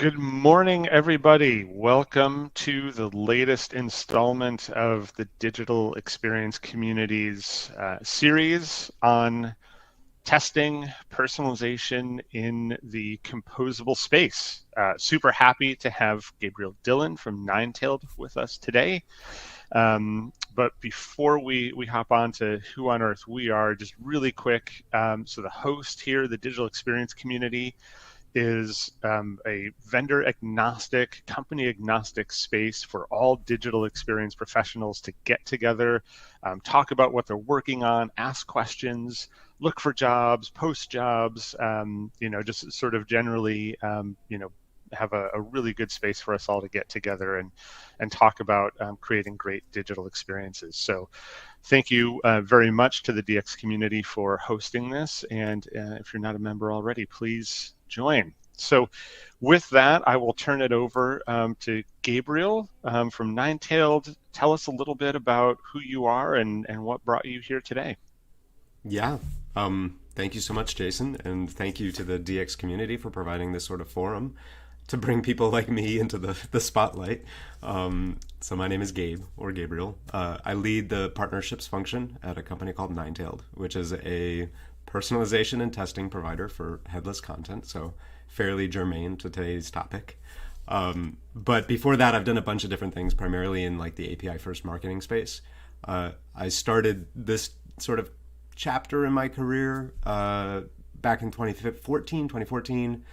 Good morning, everybody. Welcome to the latest installment of the Digital Experience Community's series on testing personalization in the composable space. Super happy to have Gabriel Dillon from Ninetailed with us today. But before we hop on to who on earth we are, just really quick. So the host here, the Digital Experience Community, is a vendor agnostic, company agnostic space for all digital experience professionals to get together, talk about what they're working on, ask questions, look for jobs, post jobs, just sort of generally, have a really good space for us all to get together and talk about creating great digital experiences. So thank you very much to the DX community for hosting this. And if you're not a member already, please join. So with that, I will turn it over to Gabriel from Ninetailed. Tell us a little bit about who you are and what brought you here today. Yeah. Thank you so much, Jason, and thank you to the DX community for providing this sort of forum to bring people like me into the spotlight. So my name is Gabe, or Gabriel. I lead the partnerships function at a company called Ninetailed, which is a personalization and testing provider for headless content, so fairly germane to today's topic. But before that, I've done a bunch of different things, primarily in like the API first marketing space. I started this sort of chapter in my career back in 2014,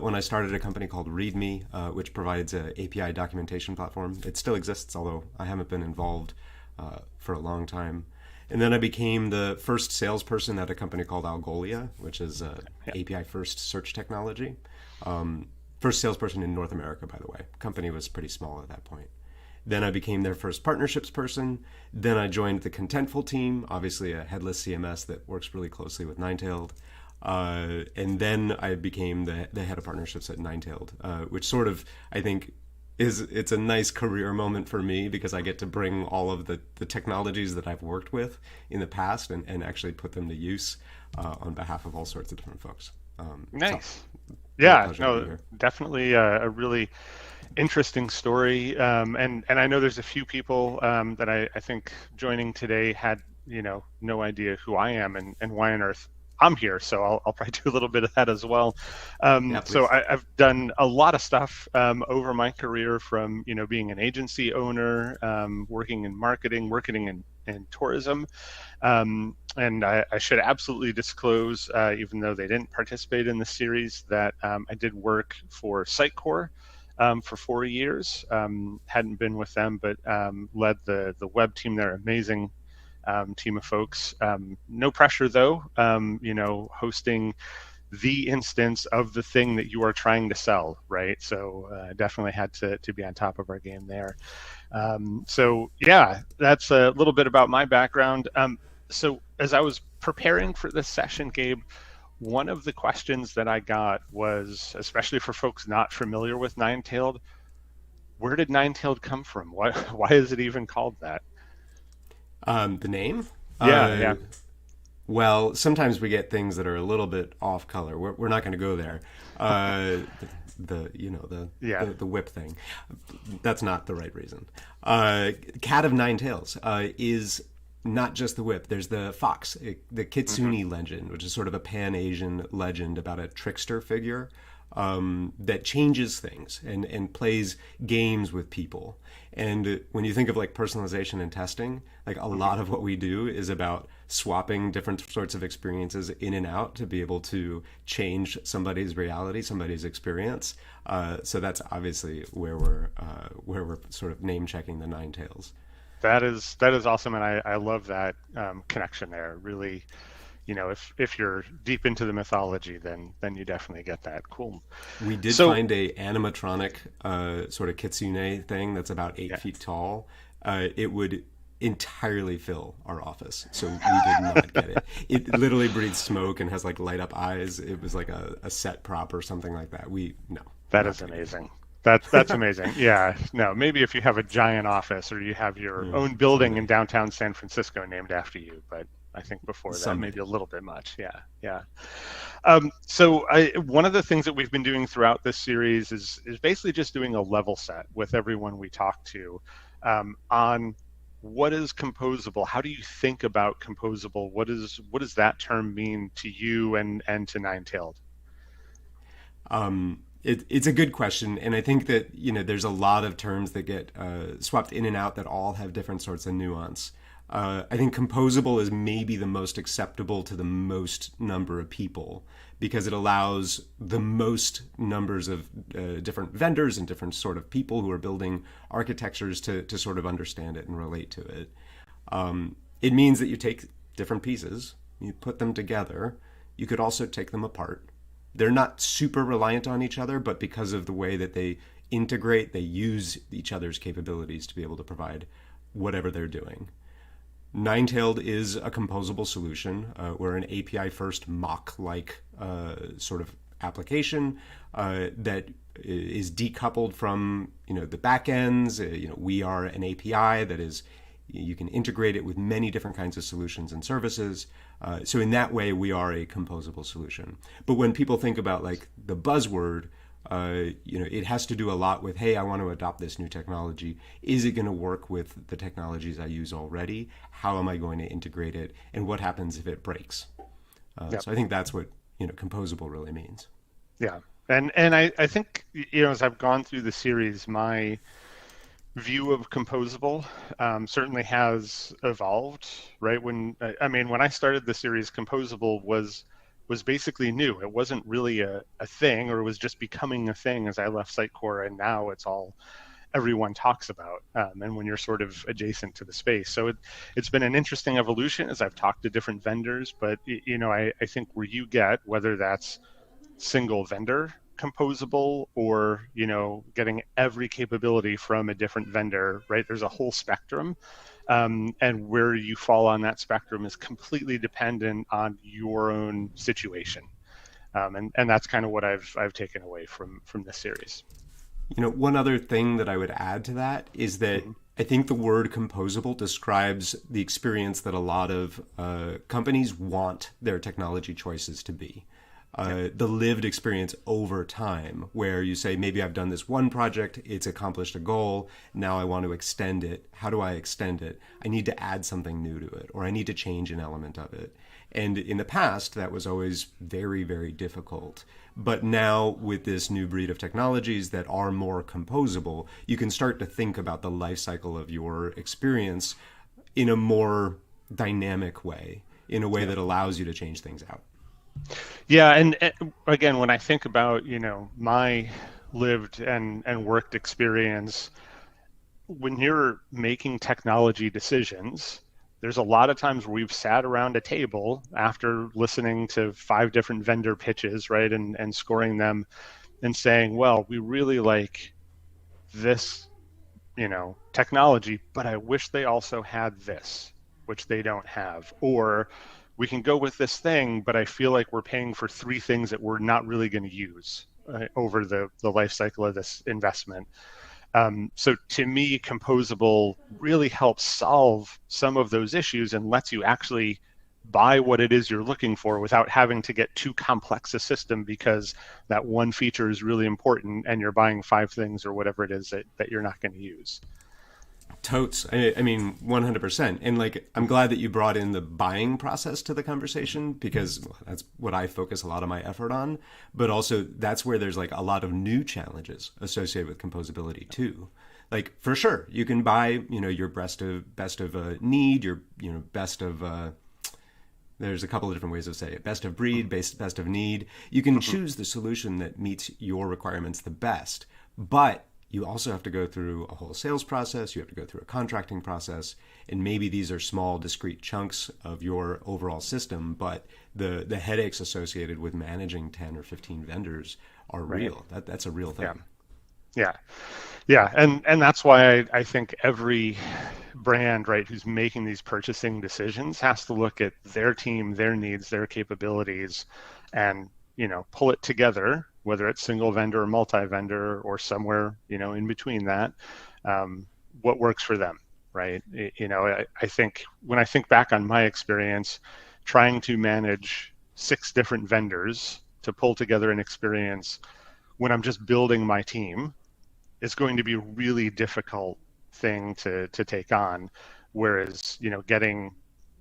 when I started a company called README, which provides an API documentation platform. It still exists, although I haven't been involved for a long time. And then I became the first salesperson at a company called Algolia, which is API first search technology. First salesperson in North America, by the way. Company was pretty small at that point. Then I became their first partnerships person. Then I joined the Contentful team, obviously a headless CMS that works really closely with Ninetailed. And then I became the head of partnerships at Ninetailed, which sort of, I think, it's a nice career moment for me because I get to bring all of the technologies that I've worked with in the past and actually put them to use on behalf of all sorts of different folks. Nice. So, Yeah, no, definitely a really interesting story. And I know there's a few people that I think joining today had, no idea who I am and why on earth I'm here, so I'll probably do a little bit of that as well. Yeah, So please. I've done a lot of stuff over my career, from being an agency owner, working in marketing, working in tourism, and I should absolutely disclose, even though they didn't participate in the series, that I did work for Sitecore for 4 years. Hadn't been with them, but led the web team there. Amazing team of folks. No pressure though, hosting the instance of the thing that you are trying to sell, right? So definitely had to be on top of our game there. So yeah, that's a little bit about my background. So as I was preparing for this session, Gabe, one of the questions that I got was, especially for folks not familiar with Ninetailed, where did Ninetailed come from? Why is it even called that? The name? Yeah, yeah. Well, sometimes we get things that are a little bit off color. We're not going to go there. Uh, the whip thing. That's not the right reason. Cat of Nine Tails is not just the whip. There's the fox, the Kitsune legend, which is sort of a Pan-Asian legend about a trickster figure that changes things and plays games with people. And when you think of like personalization and testing, like a lot of what we do is about swapping different sorts of experiences in and out to be able to change somebody's reality, somebody's experience. So that's obviously where we're sort of name checking the Nine Tails. That is awesome, and I love that connection there. Really, if you're deep into the mythology, then you definitely get that. Cool. We did So find a animatronic sort of kitsune thing that's about eight yeah, feet tall. It would entirely fill our office, so we did not get it. It literally breathes smoke and has like light up eyes. It was like a set prop or something like that. We no, that not is gonna get amazing. That's amazing. Yeah. No, maybe if you have a giant office or you have your it. own building in Someday. downtown San Francisco named after you, but I think before that, Some maybe may. a little bit much. Yeah, yeah. One of the things that we've been doing throughout this series is basically just doing a level set with everyone we talk to on what is composable. How do you think about composable? What does that term mean to you and to Ninetailed? It's a good question, and I think that there's a lot of terms that get swapped in and out that all have different sorts of nuance. I think composable is maybe the most acceptable to the most number of people because it allows the most numbers of different vendors and different sort of people who are building architectures to sort of understand it and relate to it. It means that you take different pieces, you put them together. You could also take them apart. They're not super reliant on each other, but because of the way that they integrate, they use each other's capabilities to be able to provide whatever they're doing. Ninetailed is a composable solution. We're an API first mock like sort of application that is decoupled from the backends. We are an API that is you can integrate it with many different kinds of solutions and services. So in that way, we are a composable solution. But when people think about like the buzzword, it has to do a lot with, hey, I want to adopt this new technology. Is it going to work with the technologies I use already? How am I going to integrate it? And what happens if it breaks? Yeah, So I think that's what composable really means. yeah. And I think as I've gone through the series, my view of composable certainly has evolved, right? When I started the series, composable was basically new. It wasn't really a thing, or it was just becoming a thing as I left Sitecore, and now it's all everyone talks about, and when you're sort of adjacent to the space. So it's been an interesting evolution as I've talked to different vendors, but I think where you get, whether that's single vendor composable or getting every capability from a different vendor, right, there's a whole spectrum, and where you fall on that spectrum is completely dependent on your own situation, and that's kind of what I've taken away from this series. One other thing that I would add to that is that Hmm. I think the word composable describes the experience that a lot of companies want their technology choices to be. Yeah. The lived experience over time, where you say, maybe I've done this one project, it's accomplished a goal, now I want to extend it. How do I extend it? I need to add something new to it, or I need to change an element of it. And in the past, that was always very, very difficult. But now, with this new breed of technologies that are more composable, you can start to think about the life cycle of your experience in a more dynamic way, in a way Yeah. that allows you to change things out. Yeah, and again, when I think about, my lived and worked experience, when you're making technology decisions, there's a lot of times where we've sat around a table after listening to five different vendor pitches, right, and scoring them and saying, well, we really like this, technology, but I wish they also had this, which they don't have. Or we can go with this thing, but I feel like we're paying for three things that we're not really going to use over the life cycle of this investment. So to me, composable really helps solve some of those issues and lets you actually buy what it is you're looking for without having to get too complex a system because that one feature is really important and you're buying five things or whatever it is that you're not going to use. Totes. I mean, 100%. And like, I'm glad that you brought in the buying process to the conversation because that's what I focus a lot of my effort on. But also, that's where there's like a lot of new challenges associated with composability too. Like, for sure, you can buy, your best of need, your, best of, there's a couple of different ways of saying it. Best of breed, best of need. You can Mhm. choose the solution that meets your requirements the best. But you also have to go through a whole sales process. You have to go through a contracting process. And maybe these are small, discrete chunks of your overall system. But the headaches associated with managing 10 or 15 vendors are Right. real. That's a real Yeah. thing. Yeah. Yeah. And that's why I think every brand, right, who's making these purchasing decisions has to look at their team, their needs, their capabilities, and pull it together, whether it's single vendor or multi-vendor or somewhere in between that, what works for them. right? I think when I think back on my experience, trying to manage 6 different vendors to pull together an experience when I'm just building my team is going to be a really difficult thing to take on. Whereas, getting,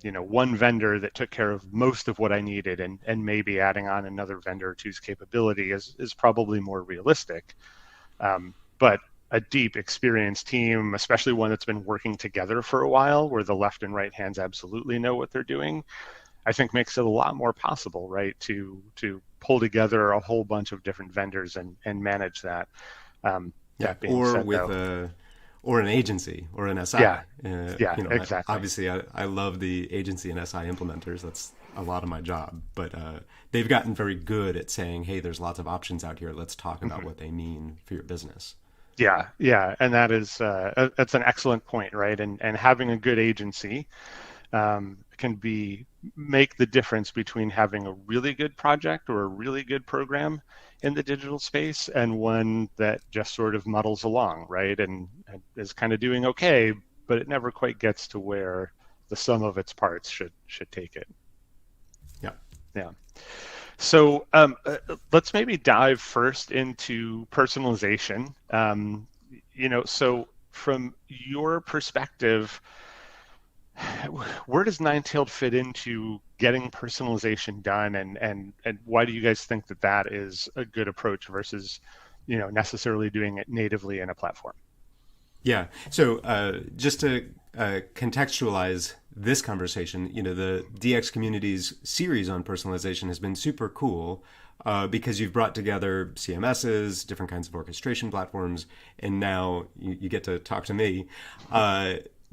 one vendor that took care of most of what I needed and maybe adding on another vendor or two's capability is probably more realistic. But a deep, experienced team, especially one that's been working together for a while, where the left and right hands absolutely know what they're doing, I think makes it a lot more possible, right, to pull together a whole bunch of different vendors and manage that. Yeah, That being or said, with though, a or an agency or an yeah, SI. yeah, exactly. Obviously, I love the agency and SI implementers. That's a lot of my job. But they've gotten very good at saying, "Hey, there's lots of options out here. Let's talk about Mhm. what they mean for your business." Yeah, yeah, and that's an excellent point, right? And having a good agency can be make the difference between having a really good project or a really good program in the digital space and one that just sort of muddles along, right? And is kind of doing okay, but it never quite gets to where the sum of its parts should take it. Yeah. Yeah. So let's maybe dive first into personalization. So from your perspective, where does Ninetailed fit into getting personalization done, and why do you guys think that is a good approach versus, necessarily doing it natively in a platform? Yeah. So just to contextualize this conversation, the DX community's series on personalization has been super cool because you've brought together CMSs, different kinds of orchestration platforms, and now you get to talk to me.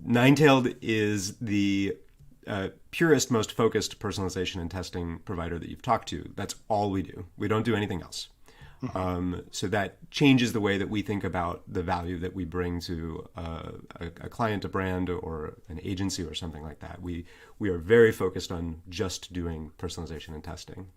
Ninetailed is the purest, most focused personalization and testing provider that you've talked to. That's all we do. We don't do anything else. Mhm. So that changes the way that we think about the value that we bring to a client, a brand, or an agency, or something like that. We are very focused on just doing personalization and testing.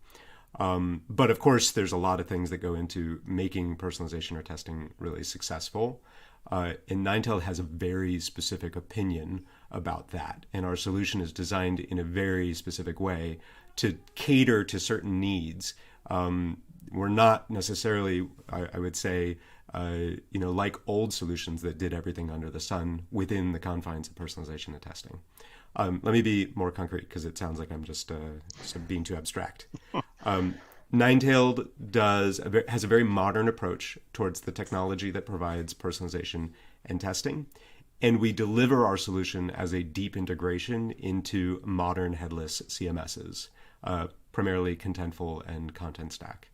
But of course, there's a lot of things that go into making personalization or testing really successful. And Ninetail has a very specific opinion about that. And our solution is designed in a very specific way to cater to certain needs. We're not necessarily, I would say, like old solutions that did everything under the sun within the confines of personalization and testing. Let me be more concrete because it sounds like I'm just being too abstract. Ninetailed has a very modern approach towards the technology that provides personalization and testing, and we deliver our solution as a deep integration into modern headless CMSs, primarily Contentful and Content Stack.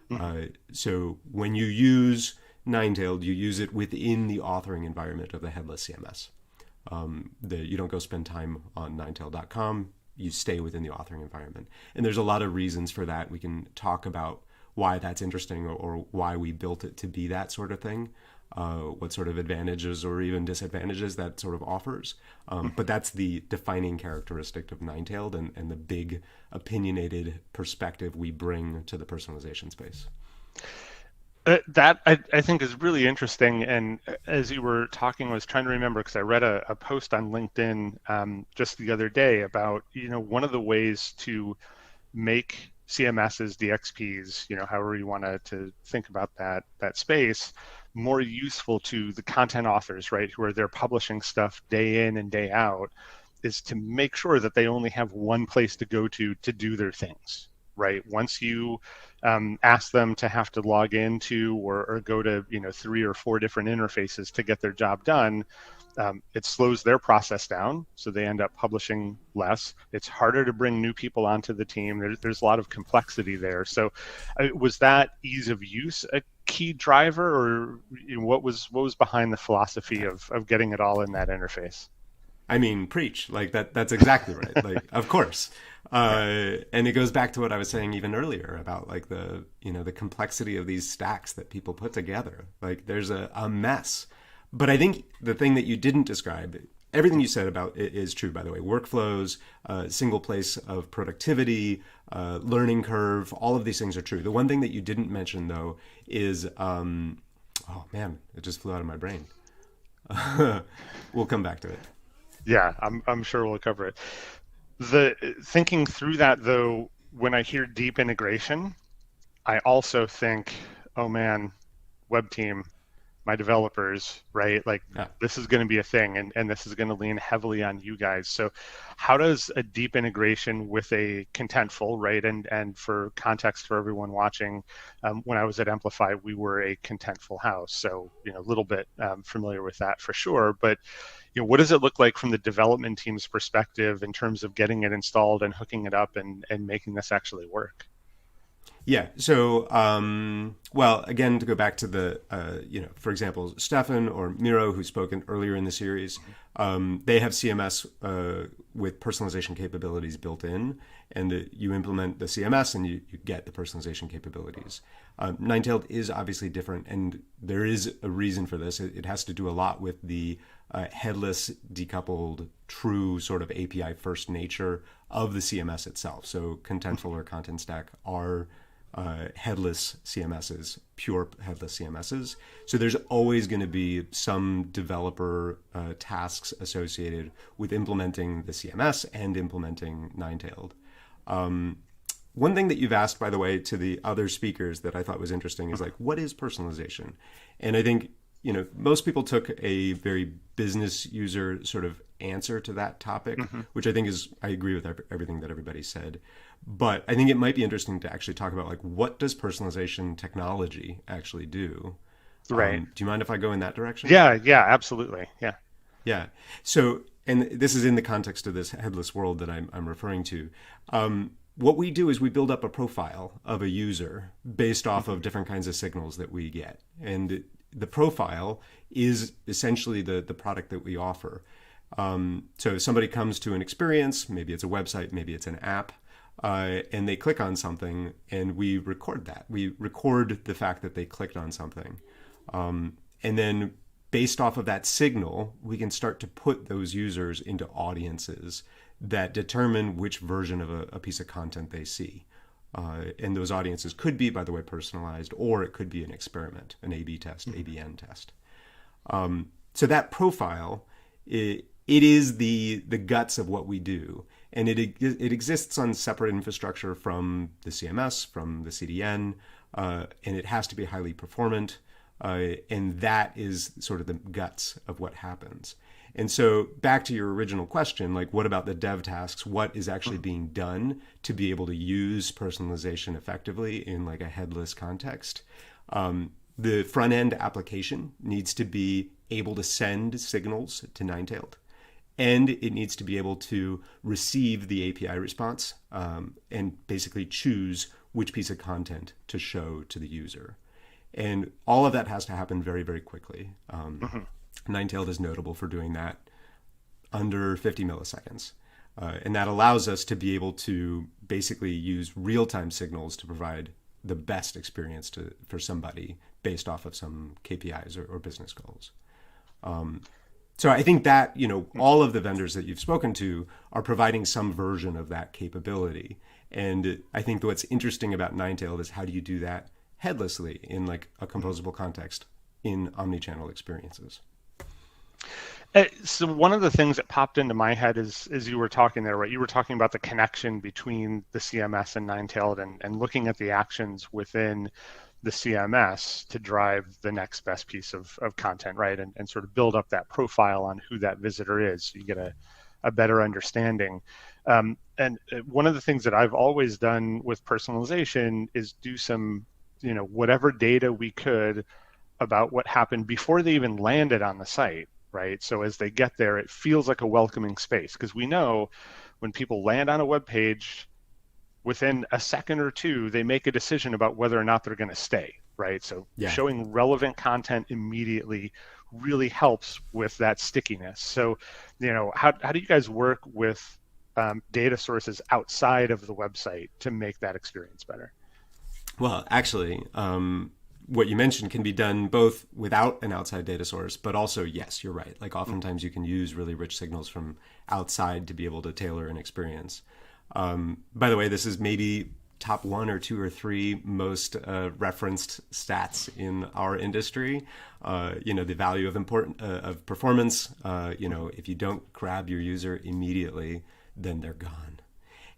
Mhm. So when you use Ninetailed, you use it within the authoring environment of the headless CMS. You don't go spend time on Ninetailed.com. You stay within the authoring environment. And there's a lot of reasons for that. We can talk about why that's interesting or why we built it to be that sort of thing, what sort of advantages or even disadvantages that sort of offers. But that's the defining characteristic of Ninetailed and the big opinionated perspective we bring to the personalization space. That I think is really interesting. And as you were talking, I was trying to remember because I read a post on LinkedIn just the other day about, one of the ways to make CMSs, DXPs, however you want to think about that space, more useful to the content authors, right, who are there publishing stuff day in and day out, is to make sure that they only have one place to go to do their things, right? Once you ask them to have to log into or go to 3 or 4 different interfaces to get their job done, it slows their process down, so they end up publishing less. It's harder to bring new people onto the team. There's a lot of complexity there. So, was that ease of use a key driver, or what was behind the philosophy of getting it all in that interface? I mean, preach. Like that's exactly right. Like, of course. Yeah. And it goes back to what I was saying even earlier about like the complexity of these stacks that people put together. Like there's a mess. But I think the thing that you didn't describe, everything you said about it is true, by the way. Workflows, single place of productivity, learning curve, all of these things are true. The one thing that you didn't mention though is, oh man, it just flew out of my brain. We'll come back to it. Yeah, I'm sure we'll cover it. The thinking through that though, when I hear deep integration, I also think, oh man, web team, my developers, right? Like Yeah. this is going to be a thing and this is going to lean heavily on you guys. So how does a deep integration with a contentful, right? And for context for everyone watching, when I was at Amplify, we were a contentful house. So, a little bit familiar with that for sure. But, what does it look like from the development team's perspective in terms of getting it installed and hooking it up and making this actually work? Yeah. So, well, again, to go back to the, for example, Stefan or Miro, who's spoken earlier in the series, they have CMS with personalization capabilities built in, and you implement the CMS and you get the personalization capabilities. Ninetailed is obviously different, and there is a reason for this. It has to do a lot with the headless, decoupled, true sort of API first nature of the CMS itself. So, Contentful or Content Stack are headless CMSs, pure headless CMSs. So there's always going to be some developer tasks associated with implementing the CMS and implementing Ninetailed. One thing that you've asked, by the way, to the other speakers that I thought was interesting is like, what is personalization? And I think, most people took a very business user sort of answer to that topic, Mm-hmm. which I think is, I agree with everything that everybody said. But I think it might be interesting to actually talk about like, what does personalization technology actually do? Right. Do you mind if I go in that direction? Yeah, yeah, absolutely. Yeah. Yeah. So, and this is in the context of this headless world that I'm referring to. What we do is we build up a profile of a user based off Mm-hmm. of different kinds of signals that we get. And the profile is essentially the product that we offer. So somebody comes to an experience, maybe it's a website, maybe it's an app, and they click on something, and we record that. We record the fact that they clicked on something. And then based off of that signal, we can start to put those users into audiences that determine which version of a piece of content they see. And those audiences could be, by the way, personalized, or it could be an experiment, an A/B test, Mm-hmm. ABN test. So that profile, it is the guts of what we do, and it exists on separate infrastructure from the CMS, from the CDN, and it has to be highly performant, and that is sort of the guts of what happens. And so back to your original question, like what about the dev tasks? What is actually being done to be able to use personalization effectively in like a headless context? The front end application needs to be able to send signals to Ninetailed, and it needs to be able to receive the API response and basically choose which piece of content to show to the user. And all of that has to happen very, very quickly. Mm-hmm. Ninetailed is notable for doing that under 50 milliseconds. And that allows us to be able to basically use real-time signals to provide the best experience for somebody based off of some KPIs or business goals. So I think that, all of the vendors that you've spoken to are providing some version of that capability. And I think what's interesting about Ninetailed is how do you do that headlessly in like a composable context in omnichannel experiences? So one of the things that popped into my head is as you were talking there, right? You were talking about the connection between the CMS and Ninetailed and looking at the actions within the CMS to drive the next best piece of content, right? And sort of build up that profile on who that visitor is. So you get a better understanding. And one of the things that I've always done with personalization is do some, whatever data we could about what happened before they even landed on the site, right? So as they get there, it feels like a welcoming space because we know when people land on a web page, within a second or two, they make a decision about whether or not they're going to stay, right? So Yeah. showing relevant content immediately really helps with that stickiness. So, how do you guys work with data sources outside of the website to make that experience better? Well, actually, what you mentioned can be done both without an outside data source, but also, yes, you're right. Like oftentimes you can use really rich signals from outside to be able to tailor an experience. By the way, this is maybe top one or two or three most referenced stats in our industry. The value of of performance. If you don't grab your user immediately, then they're gone.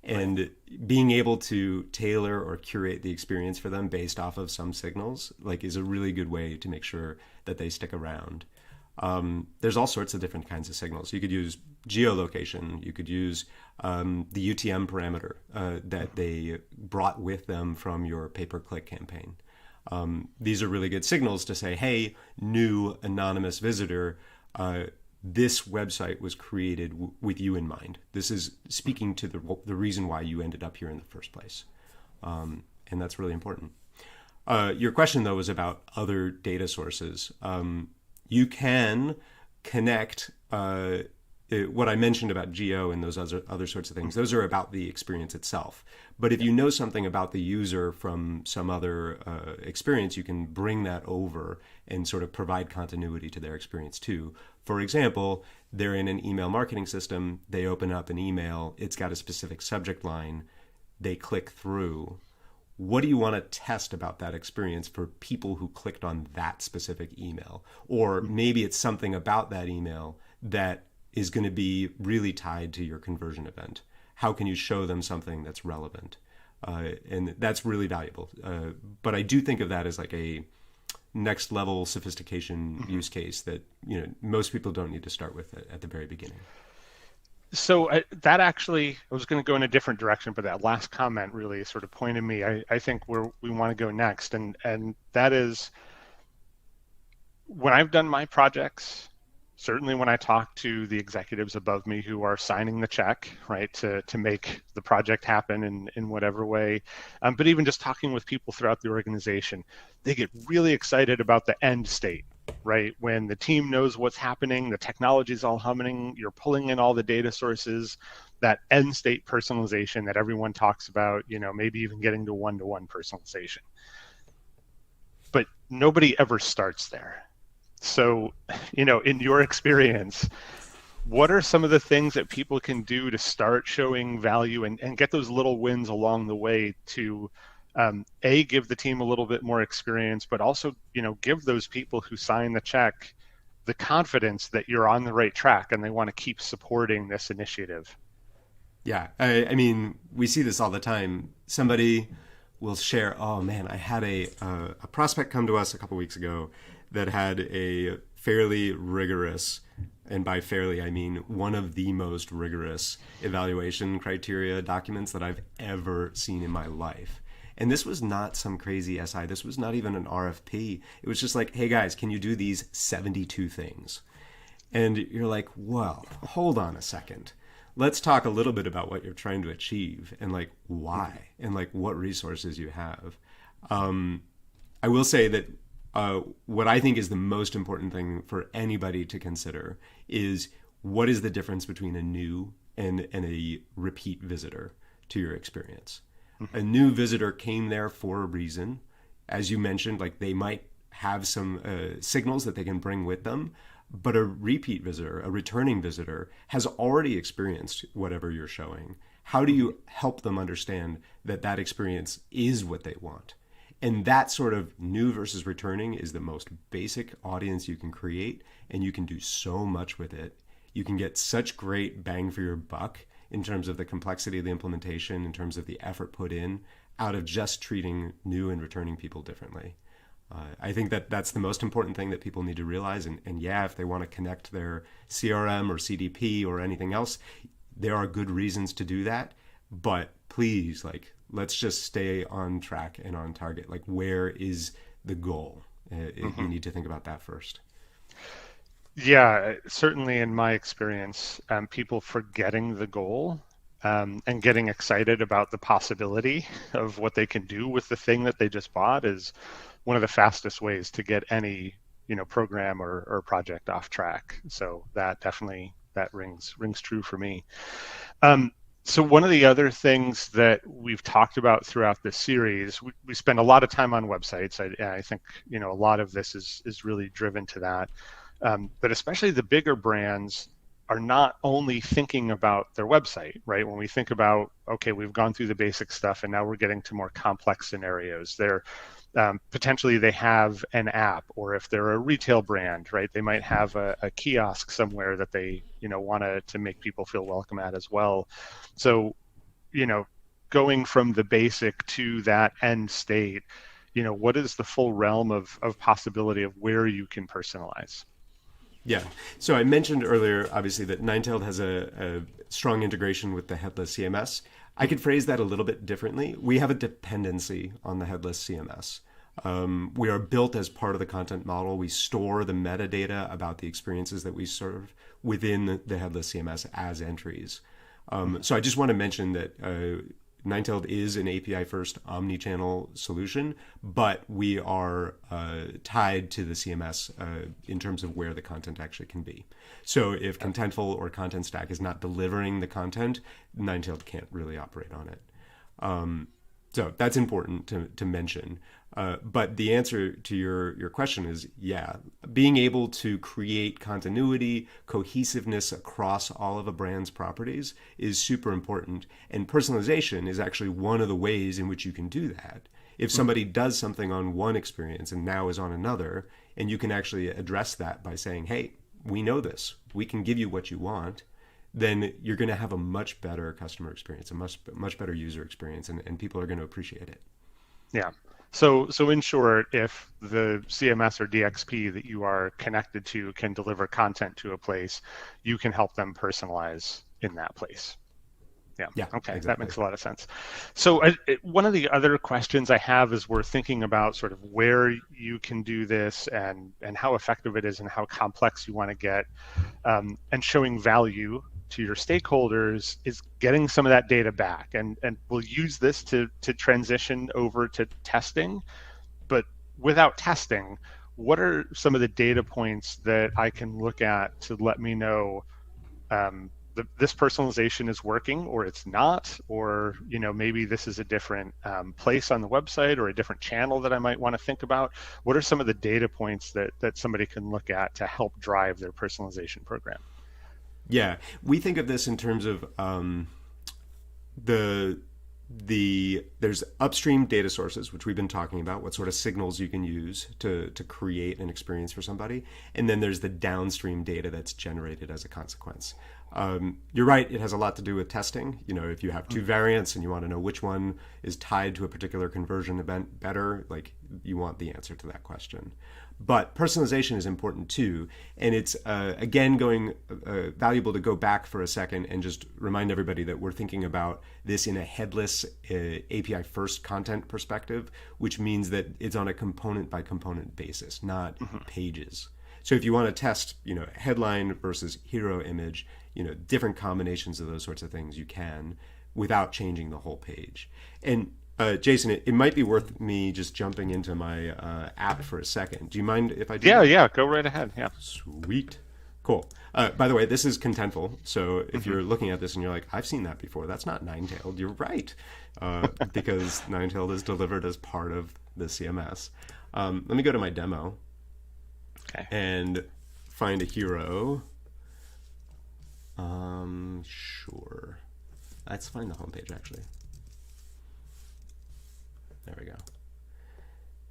And being able to tailor or curate the experience for them based off of some signals is a really good way to make sure that they stick around. There's all sorts of different kinds of signals. You could use geolocation. You could use the UTM parameter that they brought with them from your pay-per-click campaign. These are really good signals to say, hey, new anonymous visitor, this website was created with you in mind. This is speaking to the reason why you ended up here in the first place. And that's really important. Your question, though, was about other data sources. You can connect what I mentioned about geo and those other sorts of things. Those are about the experience itself. But if you know something about the user from some other experience, you can bring that over and sort of provide continuity to their experience too. For example, they're in an email marketing system. They open up an email. It's got a specific subject line. They click through. What do you want to test about that experience for people who clicked on that specific email? Or maybe it's something about that email that is going to be really tied to your conversion event. How can you show them something that's relevant? And that's really valuable. But I do think of that as like a next level sophistication use case that most people don't need to start with at the very beginning. So that actually, I was going to go in a different direction, but that last comment really sort of pointed me, I think, where we want to go next. And that is, when I've done my projects, certainly when I talk to the executives above me who are signing the check, right, to make the project happen in whatever way, but even just talking with people throughout the organization, they get really excited about the end state, right? When the team knows what's happening, the technology's all humming, you're pulling in all the data sources, that end state personalization that everyone talks about, maybe even getting to one-to-one personalization. But nobody ever starts there. So, in your experience, what are some of the things that people can do to start showing value and get those little wins along the way to, give the team a little bit more experience, but also, give those people who sign the check the confidence that you're on the right track and they want to keep supporting this initiative? Yeah, I mean, we see this all the time. Somebody will share, oh man, I had a prospect come to us a couple weeks ago that had a fairly rigorous, and by fairly I mean one of the most rigorous evaluation criteria documents that I've ever seen in my life. And this was not some crazy SI. This was not even an RFP. It was just like, hey guys, can you do these 72 things? And you're like, well, hold on a second. Let's talk a little bit about what you're trying to achieve and like why and like what resources you have. I will say that what I think is the most important thing for anybody to consider is what is the difference between a new and a repeat visitor to your experience. A new visitor came there for a reason. As you mentioned, like they might have some signals that they can bring with them, but a repeat visitor, a returning visitor, has already experienced whatever you're showing. How do you help them understand that that experience is what they want? And that sort of new versus returning is the most basic audience you can create, and you can do so much with it. You can get such great bang for your buck in terms of the complexity of the implementation, in terms of the effort put in, out of just treating new and returning people differently. I think that that's the most important thing that people need to realize. And yeah, if they want to connect their CRM or CDP or anything else, there are good reasons to do that. But please, let's just stay on track and on target. Like, where is the goal? You need to think about that first. Yeah, certainly in my experience, people forgetting the goal and getting excited about the possibility of what they can do with the thing that they just bought is one of the fastest ways to get any program or project off track. So that definitely that rings true for me. So one of the other things that we've talked about throughout this series, we spend a lot of time on websites. I think a lot of this is really driven to that. But especially the bigger brands, are not only thinking about their website, right? When we think about, okay, we've gone through the basic stuff and now we're getting to more complex scenarios. They're potentially they have an app, or if they're a retail brand, right, they might have a kiosk somewhere that they, want to make people feel welcome at as well. So, you know, going from the basic to that end state, what is the full realm of possibility of where you can personalize? Yeah. So I mentioned earlier, obviously, that Ninetailed has a strong integration with the headless CMS. I could phrase that a little bit differently. We have a dependency on the headless CMS. We are built as part of the content model. We store the metadata about the experiences that we serve within the headless CMS as entries. So I just want to mention that Ninetailed is an API first omni-channel solution, but we are tied to the CMS in terms of where the content actually can be. So if Contentful or Content Stack is not delivering the content, Ninetailed can't really operate on it. So that's important to mention. But the answer to your question is, yeah, being able to create continuity, cohesiveness across all of a brand's properties is super important. And personalization is actually one of the ways in which you can do that. If somebody does something on one experience and now is on another, and you can actually address that by saying, hey, we know this, we can give you what you want, then you're going to have a much better customer experience, a much better user experience, and people are going to appreciate it. Yeah. So in short, if the CMS or DXP that you are connected to can deliver content to a place, you can help them personalize in that place. Yeah. Yeah, Okay. That exactly. makes a lot of sense. So one of the other questions I have is we're thinking about sort of where you can do this and how effective it is and how complex you want to get, and showing value to your stakeholders is getting some of that data back. And we'll use this to transition over to testing. But without testing, what are some of the data points that I can look at to let me know this personalization is working or it's not, or maybe this is a different place on the website or a different channel that I might want to think about? What are some of the data points that somebody can look at to help drive their personalization program? Yeah, we think of this in terms of the there's upstream data sources, which we've been talking about, what sort of signals you can use to create an experience for somebody, and then there's the downstream data that's generated as a consequence. You're right, it has a lot to do with testing. If you have two variants and you want to know which one is tied to a particular conversion event better, like, you want the answer to that question. But personalization is important too, and it's again going valuable to go back for a second and just remind everybody that we're thinking about this in a headless API first content perspective, which means that it's on a component by component basis, not pages. So if you want to test, headline versus hero image, different combinations of those sorts of things, you can without changing the whole page. And Jason, it might be worth me just jumping into my app for a second. Do you mind if I do Yeah, that? yeah, go right ahead. Yeah. Sweet. Cool. By the way, this is Contentful. So if you're looking at this and you're like, I've seen that before, that's not Ninetailed, you're right. Because Ninetailed is delivered as part of the CMS. Let me go to my demo Okay. and find a hero. Sure. Let's find the homepage, actually. There we go.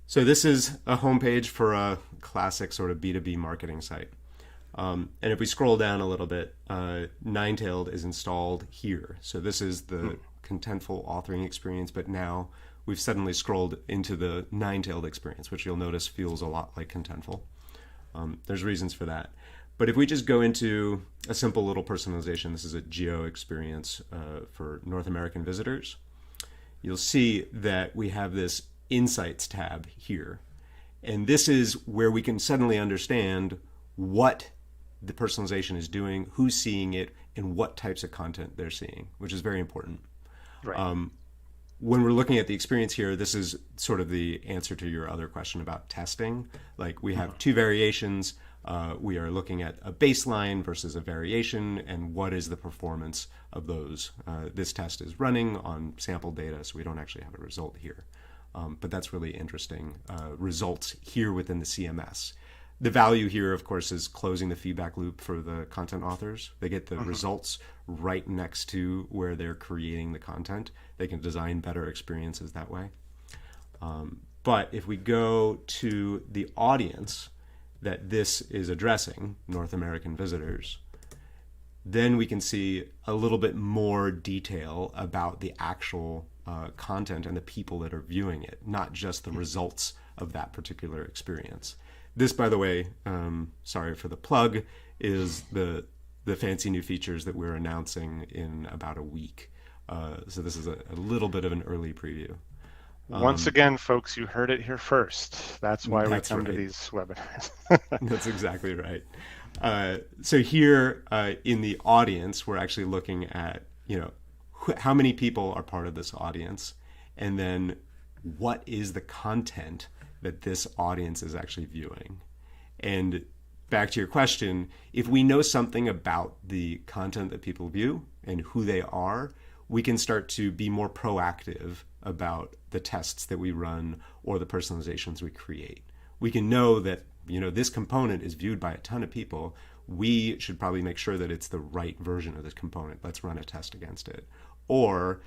So this is a homepage for a classic sort of B2B marketing site. And if we scroll down a little bit, Ninetailed is installed here. So this is the Contentful authoring experience, but now we've suddenly scrolled into the Ninetailed experience, which you'll notice feels a lot like Contentful. There's reasons for that. But if we just go into a simple little personalization, this is a geo experience for North American visitors. You'll see that we have this Insights tab here. And this is where we can suddenly understand what the personalization is doing, who's seeing it, and what types of content they're seeing, which is very important. Right. When we're looking at the experience here, this is sort of the answer to your other question about testing. Like, we have two variations. We are looking at a baseline versus a variation, and what is the performance of those. This test is running on sample data, so we don't actually have a result here. But that's really interesting. Results here within the CMS. The value here, of course, is closing the feedback loop for the content authors. They get the Hmm. results right next to where they're creating the content. They can design better experiences that way. But if we go to the audience that this is addressing, North American visitors, then we can see a little bit more detail about the actual content and the people that are viewing it, not just the results of that particular experience. This, by the way, sorry for the plug, is the fancy new features that we're announcing in about a week. So this is a little bit of an early preview. Once again, folks, you heard it here first. That's why we That's come to right. these webinars. That's exactly right. So here in the audience, we're actually looking at how many people are part of this audience, and then what is the content that this audience is actually viewing. And back to your question, if we know something about the content that people view and who they are, we can start to be more proactive about the tests that we run or the personalizations we create. We can know that this component is viewed by a ton of people. We should probably make sure that it's the right version of this component. Let's run a test against it. Or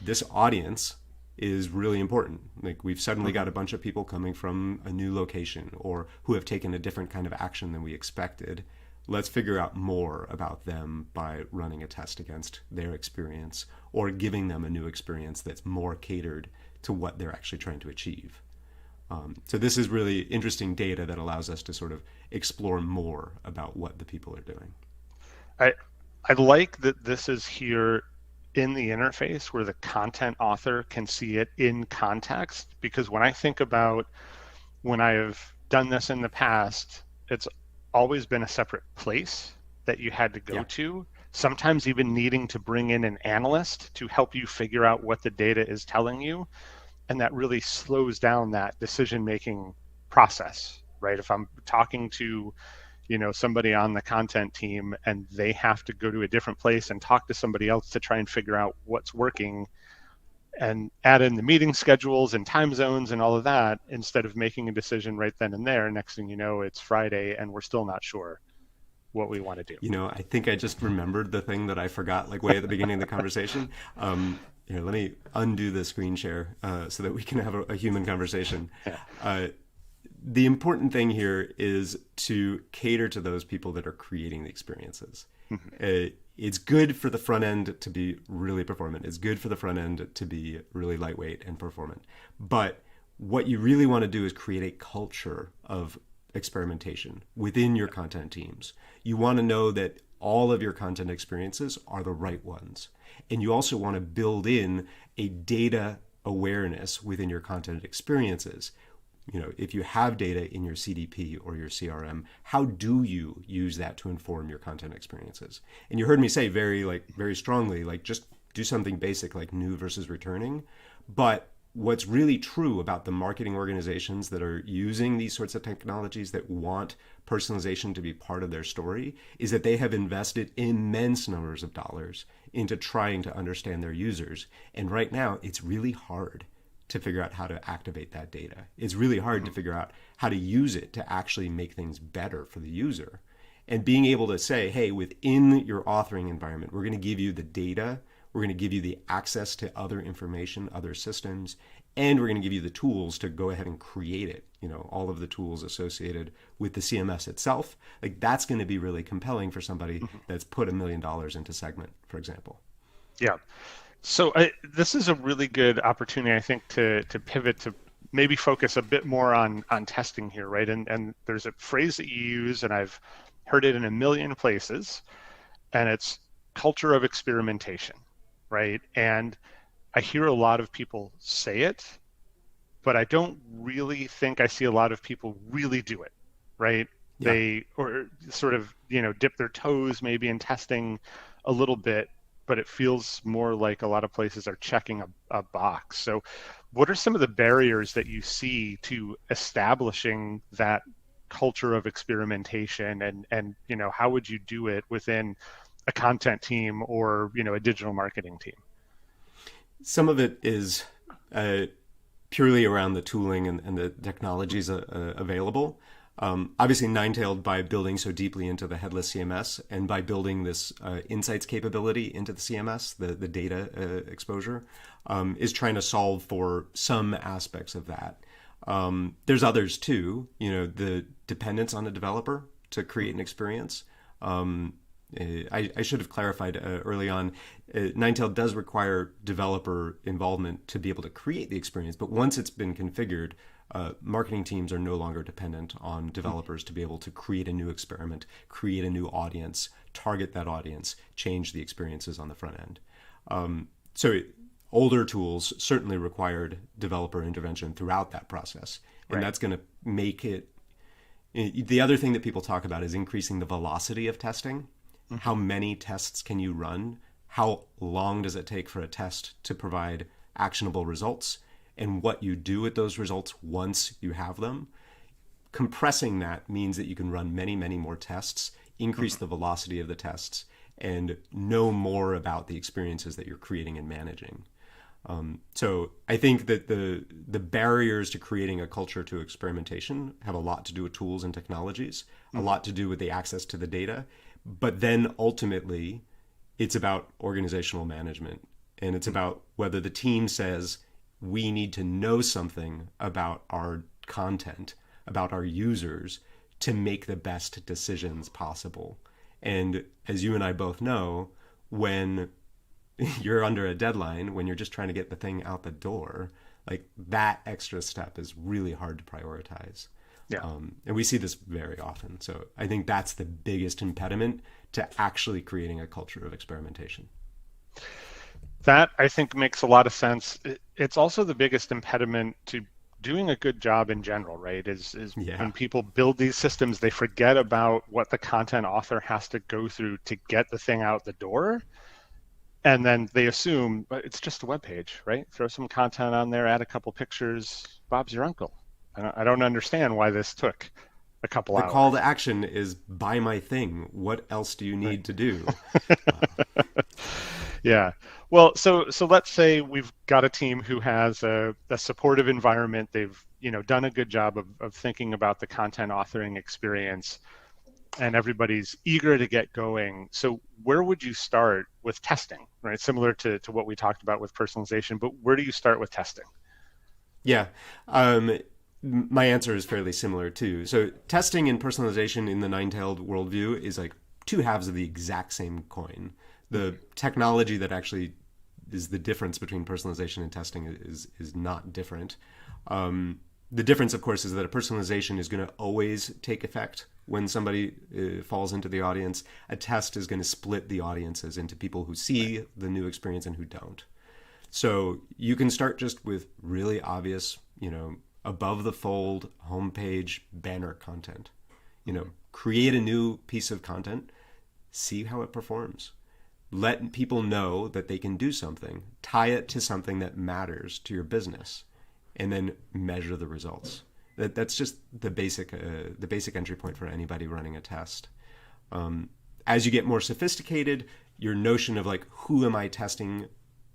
this audience is really important. Like we've suddenly got a bunch of people coming from a new location or who have taken a different kind of action than we expected. Let's figure out more about them by running a test against their experience or giving them a new experience that's more catered to what they're actually trying to achieve. So this is really interesting data that allows us to sort of explore more about what the people are doing. I I like that this is here in the interface where the content author can see it in context, because when I think about when I have done this in the past, it's always been a separate place that you had to go Yeah. to, sometimes even needing to bring in an analyst to help you figure out what the data is telling you. And that really slows down that decision making process, right? If I'm talking to somebody on the content team and they have to go to a different place and talk to somebody else to try and figure out what's working and add in the meeting schedules and time zones and all of that, instead of making a decision right then and there, next thing you know, it's Friday and we're still not sure what we want to do. I think I just remembered the thing that I forgot, like way at the beginning of the conversation. Here, let me undo the screen share so that we can have a human conversation. Yeah. The important thing here is to cater to those people that are creating the experiences. It's good for the front end to be really performant. It's good for the front end to be really lightweight and performant. But what you really want to do is create a culture of experimentation within your content teams. You want to know that all of your content experiences are the right ones. And you also want to build in a data awareness within your content experiences. If you have data in your CDP or your CRM, how do you use that to inform your content experiences? And you heard me say very strongly, just do something basic like new versus returning. But what's really true about the marketing organizations that are using these sorts of technologies that want personalization to be part of their story is that they have invested immense numbers of dollars into trying to understand their users. And right now, it's really hard to figure out how to activate that data. It's really hard to figure out how to use it to actually make things better for the user. And being able to say, hey, within your authoring environment, we're going to give you the data, we're going to give you the access to other information, other systems, and we're going to give you the tools to go ahead and create it. All of the tools associated with the CMS itself. That's going to be really compelling for somebody that's put $1 million into Segment, for example. Yeah. So this is a really good opportunity, I think, to pivot to maybe focus a bit more on testing here, right? And there's a phrase that you use, and I've heard it in a million places, and it's culture of experimentation, right? And I hear a lot of people say it, but I don't really think I see a lot of people really do it, right? Yeah. They or sort of, dip their toes maybe in testing a little bit, but it feels more like a lot of places are checking a box. So what are some of the barriers that you see to establishing that culture of experimentation, and how would you do it within a content team or a digital marketing team? Some of it is purely around the tooling and the technologies available. Obviously, Ninetailed, by building so deeply into the headless CMS and by building this insights capability into the CMS, the data exposure, is trying to solve for some aspects of that. There's others too, the dependence on a developer to create an experience. I should have clarified early on. Ninetail does require developer involvement to be able to create the experience, but once it's been configured, marketing teams are no longer dependent on developers to be able to create a new experiment, create a new audience, target that audience, change the experiences on the front end. So older tools certainly required developer intervention throughout that process, and Right. that's going to make it. The other thing that people talk about is increasing the velocity of testing. How many tests can you run? How long does it take for a test to provide actionable results? And what you do with those results once you have them. Compressing that means that you can run many, many more tests, increase the velocity of the tests, and know more about the experiences that you're creating and managing. So I think that the barriers to creating a culture to experimentation have a lot to do with tools and technologies, a lot to do with the access to the data, but then ultimately it's about organizational management, and it's about whether the team says we need to know something about our content, about our users, to make the best decisions possible. And as you and I both know, when you're under a deadline, when you're just trying to get the thing out the door, like that extra step is really hard to prioritize. Yeah. And we see this very often. So I think that's the biggest impediment to actually creating a culture of experimentation. That I think makes a lot of sense. It's also the biggest impediment to doing a good job in general, right? Is Yeah. when people build these systems, they forget about what the content author has to go through to get the thing out the door. And then they assume it's just a web page, right? Throw some content on there, add a couple pictures. Bob's your uncle. I don't understand why this took a couple The call hours. to action is buy my thing. What else do you Right. need to do? Yeah. Well, so let's say we've got a team who has a supportive environment. They've, done a good job of thinking about the content authoring experience, and everybody's eager to get going. So where would you start with testing, right? Similar to what we talked about with personalization, but where do you start with testing? Yeah. My answer is fairly similar too. So testing and personalization in the nine-tailed worldview is like two halves of the exact same coin. The technology that actually is the difference between personalization and testing is not different. The difference, of course, is that a personalization is going to always take effect when somebody falls into the audience. A test is going to split the audiences into people who see the new experience and who don't. So you can start just with really obvious, above the fold homepage banner content. Create a new piece of content, see how it performs. Let people know that they can do something, tie it to something that matters to your business, and then measure the results. That's just the basic entry point for anybody running a test. As you get more sophisticated, your notion of like who am I testing,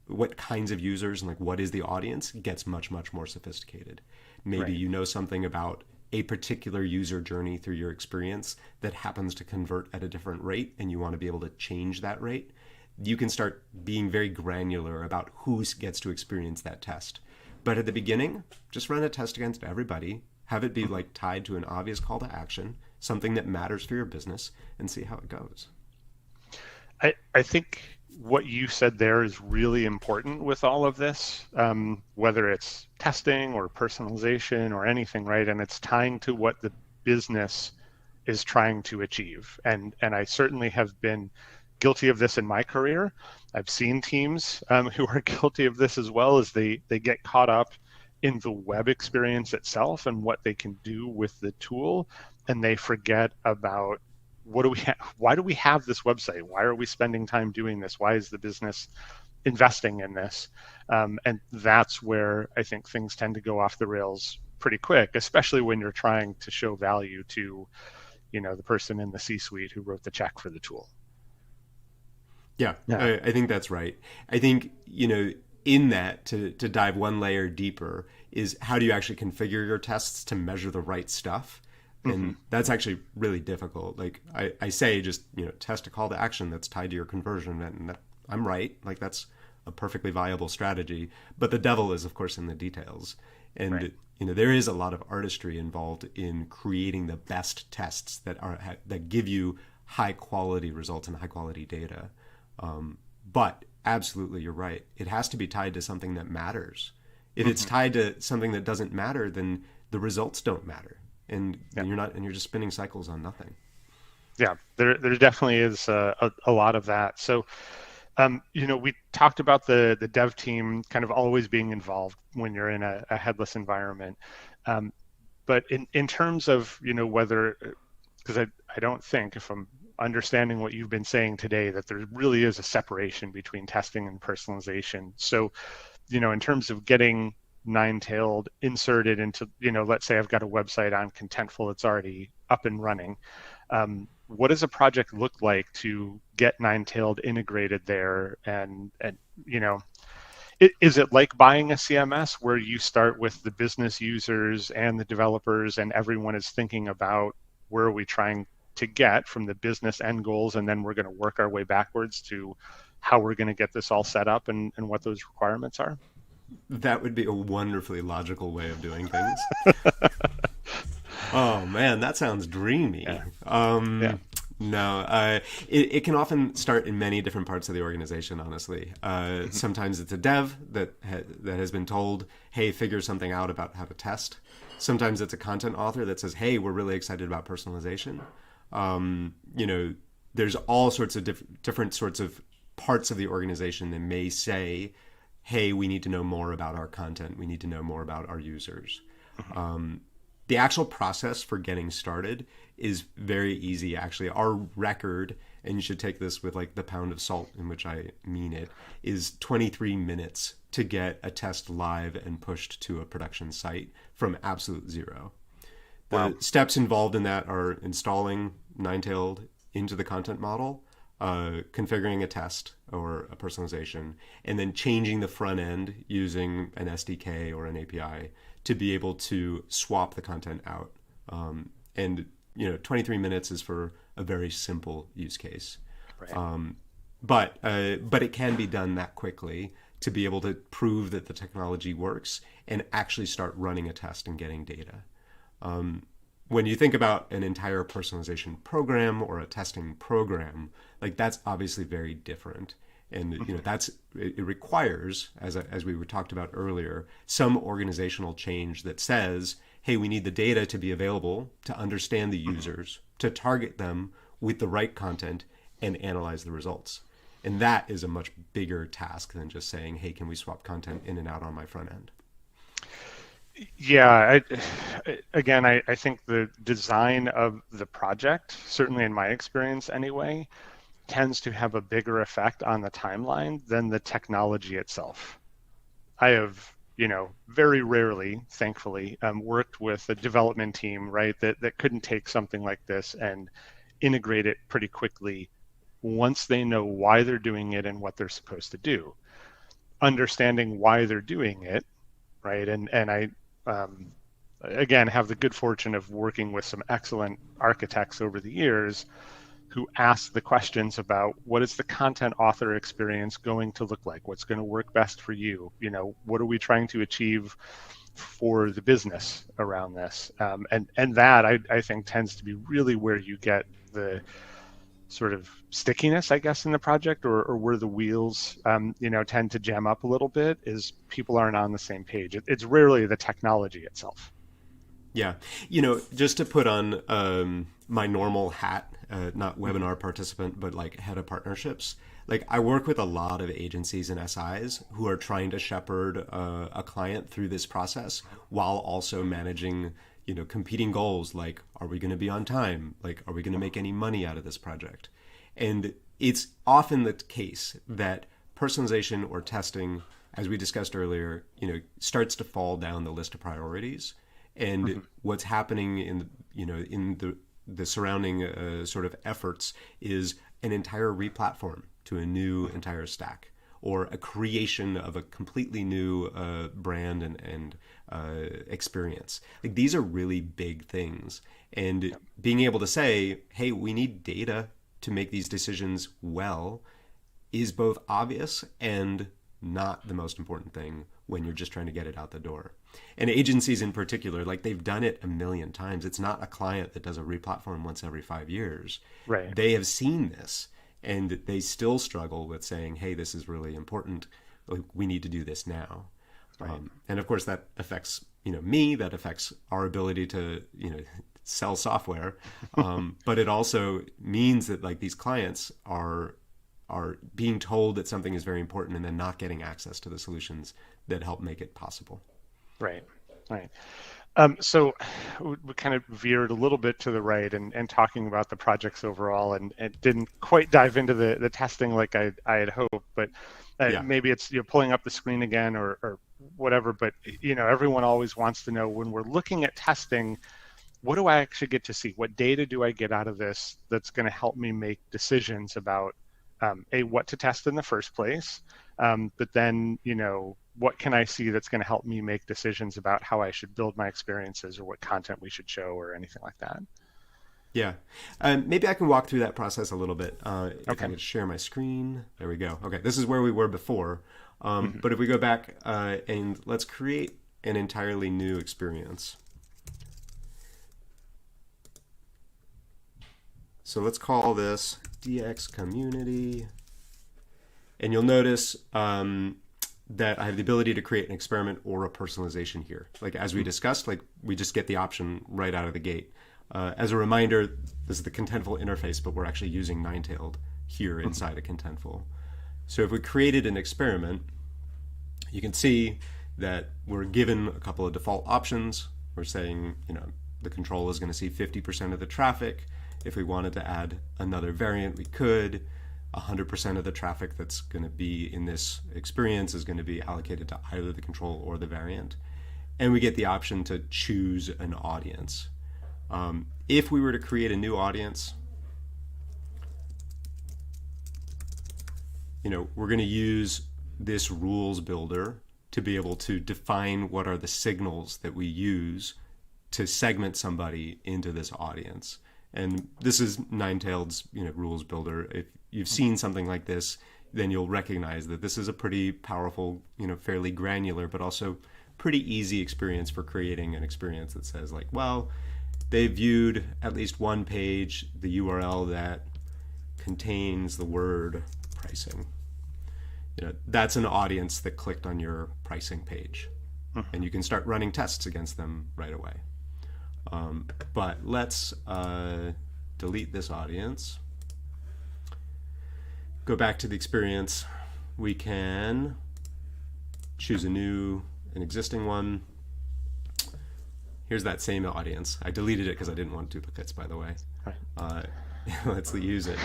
what kinds of users, and like what is the audience gets much, much more sophisticated. Maybe Right. you know something about a particular user journey through your experience that happens to convert at a different rate, and you want to be able to change that rate. You can start being very granular about who gets to experience that test. But at the beginning, just run a test against everybody, have it be like tied to an obvious call to action, something that matters for your business, and see how it goes. I think what you said there is really important with all of this, whether it's testing or personalization or anything, right? And it's tying to what the business is trying to achieve. And I certainly have been guilty of this in my career. I've seen teams who are guilty of this as well, as they get caught up in the web experience itself and what they can do with the tool, and they forget about what do we why do we have this website? Why are we spending time doing this? Why is the business investing in this? And that's where I think things tend to go off the rails pretty quick, especially when you're trying to show value to, the person in the C-suite who wrote the check for the tool. Yeah, Yeah. I think that's right. I think, in that, to dive one layer deeper, is how do you actually configure your tests to measure the right stuff? Hmm. And that's actually really difficult. Like I say, just test a call to action that's tied to your conversion, and I'm right. Like that's a perfectly viable strategy. But the devil is, of course, in the details. Right. And there is a lot of artistry involved in creating the best tests that give you high quality results and high quality data. But absolutely, you're right. It has to be tied to something that matters. If it's Hmm. tied to something that doesn't matter, then the results don't matter, and Yeah. you're just spinning cycles on nothing. Yeah. There definitely is a lot of that. So, we talked about the dev team kind of always being involved when you're in a headless environment. Um, but in terms of, whether, because I don't think, if I'm understanding what you've been saying today, that there really is a separation between testing and personalization. So, in terms of getting Ninetailed inserted into, let's say I've got a website on Contentful, it's already up and running. What does a project look like to get Ninetailed integrated there? And you know, is it like buying a CMS where you start with the business users and the developers, and everyone is thinking about where are we trying to get from the business end goals, and then we're going to work our way backwards to how we're going to get this all set up and what those requirements are? That would be a wonderfully logical way of doing things. Oh man, that sounds dreamy. Yeah, yeah. No, it can often start in many different parts of the organization. Honestly, Mhm. sometimes it's a dev that has been told, "Hey, figure something out about how to test." Sometimes it's a content author that says, "Hey, we're really excited about personalization." You know, there's all sorts of different sorts of parts of the organization that may say, "Hey, we need to know more about our content. We need to know more about our users." Mhm. The actual process for getting started is very easy. Actually, our record, and you should take this with like the pound of salt in which I mean it, is 23 minutes to get a test live and pushed to a production site from absolute zero. Wow. The steps involved in that are installing Ninetailed into the content model, configuring a test or a personalization, and then changing the front end using an SDK or an API to be able to swap the content out. And 23 minutes is for a very simple use case, Right. but it can be done that quickly to be able to prove that the technology works and actually start running a test and getting data. When you think about an entire personalization program or a testing program, like that's obviously very different. And Mhm. it requires, as we were talked about earlier, some organizational change that says, hey, we need the data to be available to understand the Mhm. users, to target them with the right content, and analyze the results. And that is a much bigger task than just saying, hey, can we swap content in and out on my front end? Yeah, again, I think the design of the project, certainly in my experience anyway, tends to have a bigger effect on the timeline than the technology itself. I have, very rarely, thankfully, worked with a development team, right, that couldn't take something like this and integrate it pretty quickly once they know why they're doing it and what they're supposed to do. Understanding why they're doing it, right, and I again have the good fortune of working with some excellent architects over the years who ask the questions about what is the content author experience going to look like? What's going to work best for you? What are we trying to achieve for the business around this? And that I think tends to be really where you get the sort of stickiness, I guess, in the project, or where the wheels, tend to jam up a little bit, is people aren't on the same page. It's rarely the technology itself. Yeah. Just to put on my normal hat, not Hmm. webinar participant, but like head of partnerships, like I work with a lot of agencies and SIs who are trying to shepherd a client through this process while also managing, competing goals like, are we going to be on time? Like, are we going to make any money out of this project? And it's often the case that personalization or testing, as we discussed earlier, starts to fall down the list of priorities, and Hmm. what's happening in the surrounding sort of efforts is an entire replatform to a new entire stack, or a creation of a completely new brand and experience. Like these are really big things. And being able to say, hey, we need data to make these decisions well is both obvious and not the most important thing when you're just trying to get it out the door. And agencies in particular, like they've done it a million times. It's not a client that does a replatform once every 5 years. Right. They have seen this and they still struggle with saying, hey, this is really important. Like, we need to do this now. Right. And of course that affects, me, that affects our ability to, sell software. But it also means that like these clients are being told that something is very important and then not getting access to the solutions that help make it possible. Right. Right. So we kind of veered a little bit to the right and talking about the projects overall and didn't quite dive into the testing like I had hoped, but Yeah. maybe it's pulling up the screen again or whatever. But, everyone always wants to know when we're looking at testing, what do I actually get to see? What data do I get out of this that's going to help me make decisions about what to test in the first place? But then, what can I see that's going to help me make decisions about how I should build my experiences or what content we should show or anything like that? Yeah. Maybe I can walk through that process a little bit. If Okay. I could share my screen. There we go. Okay. This is where we were before. But if we go back and let's create an entirely new experience. So let's call this DX Community. And you'll notice that I have the ability to create an experiment or a personalization here. Like as we discussed, like we just get the option right out of the gate. As a reminder, this is the Contentful interface, but we're actually using Ninetailed here inside a Contentful. So if we created an experiment, you can see that we're given a couple of default options. We're saying, the control is going to see 50% of the traffic. If we wanted to add another variant, we could. 100% of the traffic that's going to be in this experience is going to be allocated to either the control or the variant. And we get the option to choose an audience. If we were to create a new audience, we're going to use this rules builder to be able to define what are the signals that we use to segment somebody into this audience. And this is Ninetailed's rules builder. If you've seen something like this, then you'll recognize that this is a pretty powerful, fairly granular, but also pretty easy experience for creating an experience that says like, well, they viewed at least one page, the URL that contains the word pricing. That's an audience that clicked on your pricing page. And you can start running tests against them right away. But let's delete this audience. Go back to the experience. We can choose an existing one. Here's that same audience. I deleted it because I didn't want duplicates, by the way. Right. Let's use it.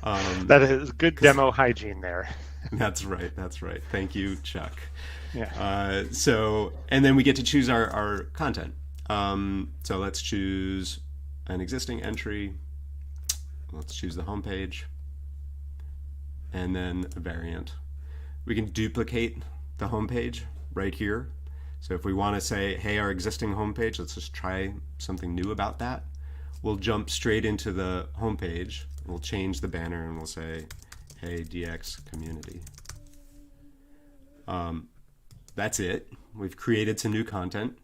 That is good demo hygiene there. That's right. Thank you, Chuck. Yeah. And then we get to choose our content. So let's choose an existing entry. Let's choose the homepage. And then a variant. We can duplicate the homepage right here. So if we want to say, hey, our existing homepage, let's just try something new about that. We'll jump straight into the homepage. We'll change the banner and we'll say, hey, DX Community. That's it. We've created some new content.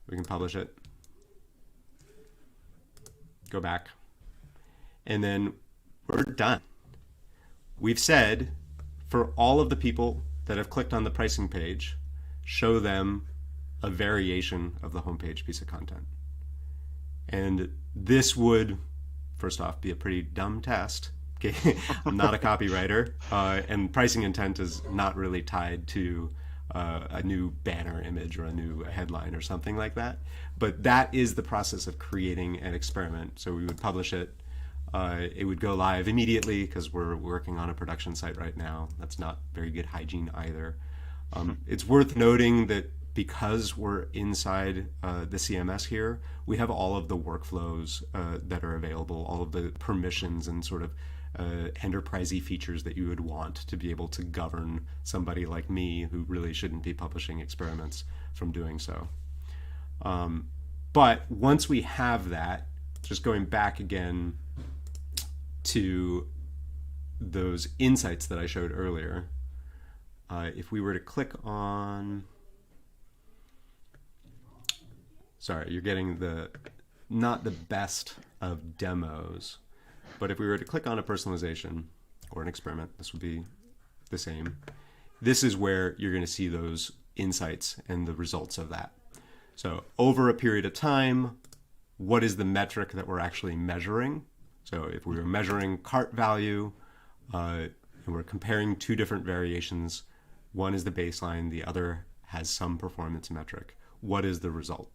We can publish it. Go back. And then we're done. We've said for all of the people that have clicked on the pricing page, show them a variation of the homepage piece of content. And this would, first off, be a pretty dumb test. Okay, I'm not a copywriter, and pricing intent is not really tied to a new banner image or a new headline or something like that. But that is the process of creating an experiment. So we would publish it. It would go live immediately because we're working on a production site right now. That's not very good hygiene either. It's worth noting that because we're inside the CMS here, we have all of the workflows that are available, all of the permissions and sort of enterprisey features that you would want to be able to govern somebody like me who really shouldn't be publishing experiments from doing so. But once we have that, just going back again to those insights that I showed earlier, if we were to click on, sorry, you're getting not the best of demos, but if we were to click on a personalization or an experiment, this would be the same. This is where you're going to see those insights and the results of that. So over a period of time, what is the metric that we're actually measuring? So if we were measuring cart value, and we're comparing two different variations, one is the baseline, the other has some performance metric. What is the result?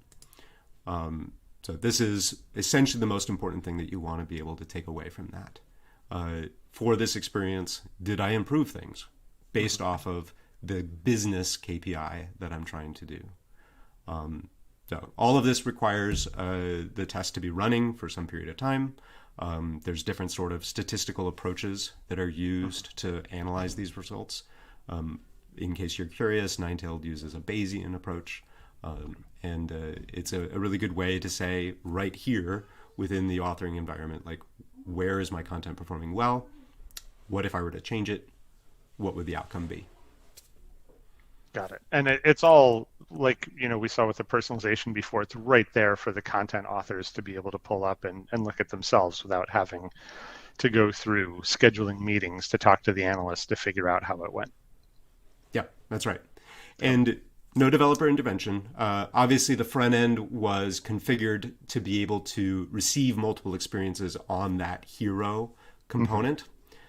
So this is essentially the most important thing that you want to be able to take away from that. For this experience, did I improve things based off of the business KPI that I'm trying to do? So all of this requires the test to be running for some period of time. There's different sort of statistical approaches that are used to analyze these results. In case you're curious, Ninetailed uses a Bayesian approach. And it's a really good way to say right here within the authoring environment, like, where is my content performing well? What if I were to change it? What would the outcome be? Got it. And it's all like, we saw with the personalization before, it's right there for the content authors to be able to pull up and look at themselves without having to go through scheduling meetings to talk to the analyst to figure out how it went. Yeah, that's right. And no developer intervention. Obviously, the front end was configured to be able to receive multiple experiences on that hero component.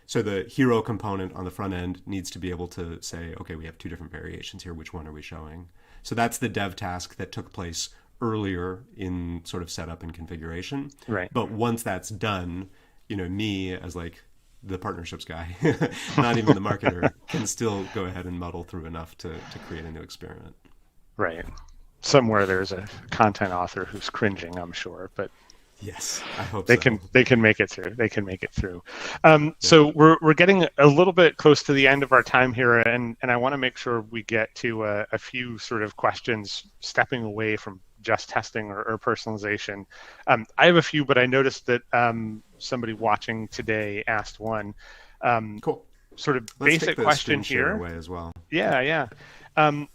So the hero component on the front end needs to be able to say, okay, we have two different variations here. Which one are we showing? So that's the dev task that took place earlier in sort of setup and configuration. Right. But once that's done, me as like the partnerships guy, not even the marketer, can still go ahead and muddle through enough to create a new experiment. Right. Somewhere there's a content author who's cringing, I'm sure, but yes, I hope they can make it through. They can make it through. So we're getting a little bit close to the end of our time here, and I want to make sure we get to a few sort of questions stepping away from just testing or personalization. I have a few, but I noticed that somebody watching today asked one. Cool. Sort of Let's basic take the question screen share here. away as well. Yeah.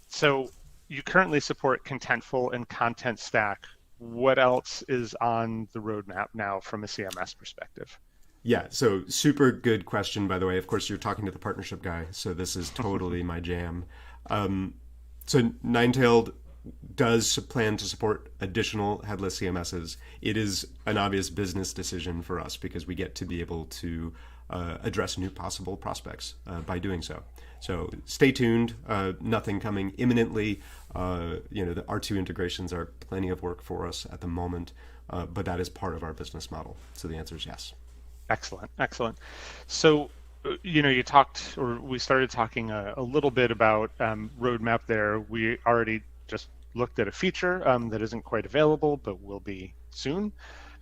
So you currently support Contentful and Content Stack. What else is on the roadmap now from a CMS perspective? Yeah, so super good question, by the way. Of course, you're talking to the partnership guy, so this is totally my jam. So Ninetailed does plan to support additional headless CMSs. It is an obvious business decision for us because we get to be able to address new possible prospects by doing so. So stay tuned. Nothing coming imminently. The R2 integrations are plenty of work for us at the moment, but that is part of our business model. So the answer is yes. Excellent. So, you talked, or we started talking a little bit about roadmap there. We already just looked at a feature that isn't quite available, but will be soon,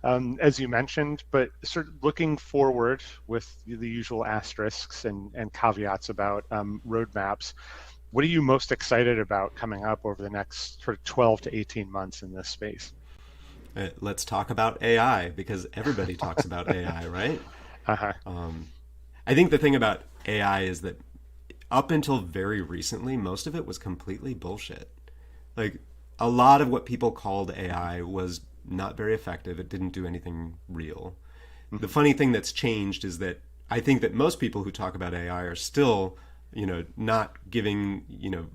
as you mentioned. But sort of looking forward with the usual asterisks and caveats about roadmaps, what are you most excited about coming up over the next sort of 12 to 18 months in this space? Let's talk about AI, because everybody talks about AI, right? Uh-huh. I think the thing about AI is that up until very recently, most of it was completely bullshit. Like, a lot of what people called AI was not very effective. It didn't do anything real. Mm-hmm. The funny thing that's changed is that I think that most people who talk about AI are still, not giving,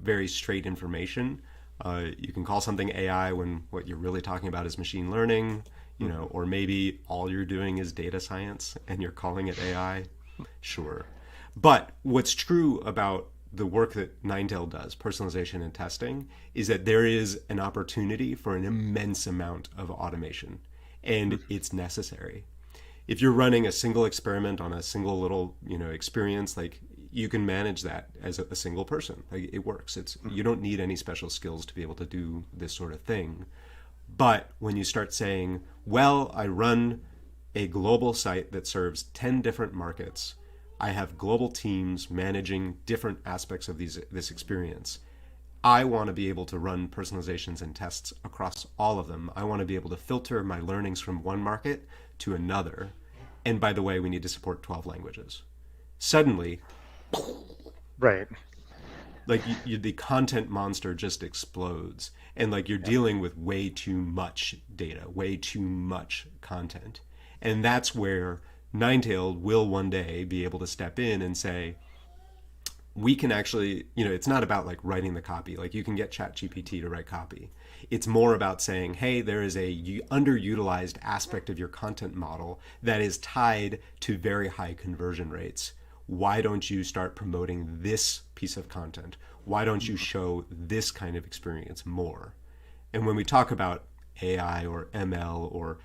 very straight information. You can call something AI when what you're really talking about is machine learning, or maybe all you're doing is data science and you're calling it AI. Sure. But what's true about the work that Ninetailed does, personalization and testing, is that there is an opportunity for an immense amount of automation, and it's necessary. If you're running a single experiment on a single little, experience, like, you can manage that as a single person. Like, it works. You don't need any special skills to be able to do this sort of thing. But when you start saying, well, I run a global site that serves 10 different markets. I have global teams managing different aspects of this experience. I want to be able to run personalizations and tests across all of them. I want to be able to filter my learnings from one market to another. And by the way, we need to support 12 languages. Suddenly, Right. like the content monster just explodes, and like you're dealing with way too much data, way too much content. And that's where Ninetailed will one day be able to step in and say, we can actually, it's not about like writing the copy. Like you can get ChatGPT to write copy. It's more about saying, hey, there is a underutilized aspect of your content model that is tied to very high conversion rates. Why don't you start promoting this piece of content? Why don't you show this kind of experience more? And when we talk about AI or ML or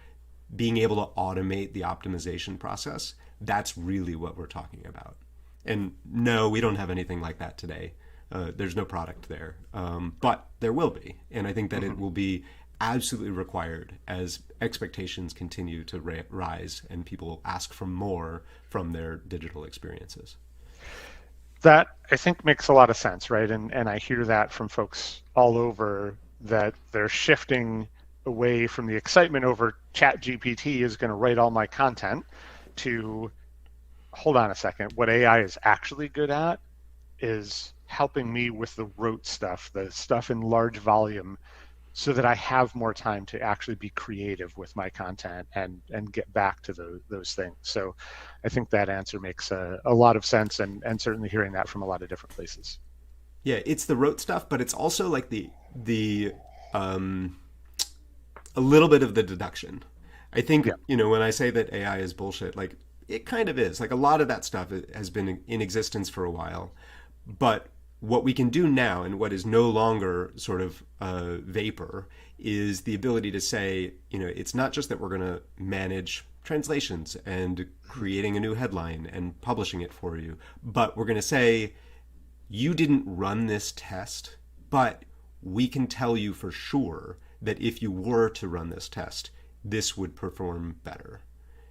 being able to automate the optimization process, that's really what we're talking about. And no, we don't have anything like that today. There's no product there, but there will be. And I think that it will be absolutely required as expectations continue to rise and people ask for more from their digital experiences. That I think makes a lot of sense, right? And I hear that from folks all over, that they're shifting away from the excitement over Chat GPT is going to write all my content to, hold on a second, what AI is actually good at is helping me with the rote stuff, the stuff in large volume, so that I have more time to actually be creative with my content and get back to those things. So I think that answer makes a lot of sense, and certainly hearing that from a lot of different places. Yeah, it's the rote stuff, but it's also like the um, a little bit of the deduction. I think, Yeah. when I say that AI is bullshit, like it kind of is. Like a lot of that stuff has been in existence for a while. But what we can do now, and what is no longer sort of vapor, is the ability to say, it's not just that we're going to manage translations and creating a new headline and publishing it for you, but we're going to say, you didn't run this test, but we can tell you for sure that if you were to run this test, this would perform better.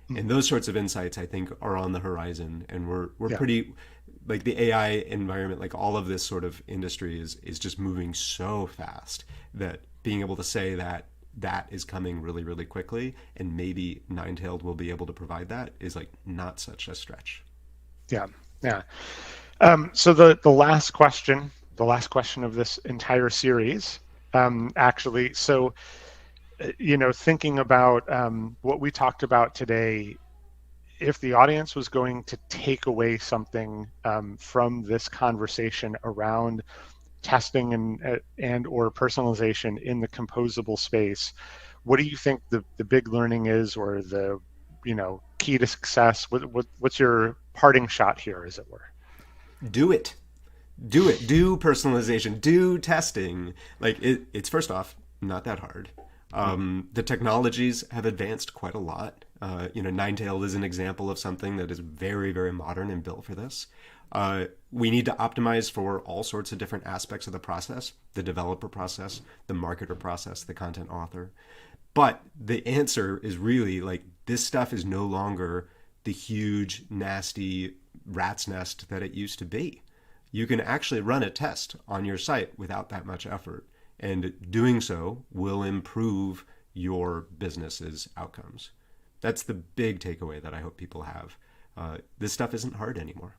And Mhm. those sorts of insights, I think, are on the horizon, and we're Yeah. pretty, like the AI environment, like all of this sort of industry is just moving so fast that being able to say that that is coming really, really quickly, and maybe Ninetailed will be able to provide that, is like not such a stretch. Yeah. Yeah. So the last question of this entire series, actually. So, thinking about what we talked about today, if the audience was going to take away something from this conversation around testing and or personalization in the composable space, what do you think the big learning is, or the key to success? What's your parting shot here, as it were? Do it. Do it. Do personalization. Do testing. Like it's first off not that hard. Mm, The technologies have advanced quite a lot. Ninetailed is an example of something that is very, very modern and built for this. We need to optimize for all sorts of different aspects of the process: the developer process, the marketer process, the content author. But the answer is really like this stuff is no longer the huge, nasty rat's nest that it used to be. You can actually run a test on your site without that much effort. And doing so will improve your business's outcomes. That's the big takeaway that I hope people have. This stuff isn't hard anymore.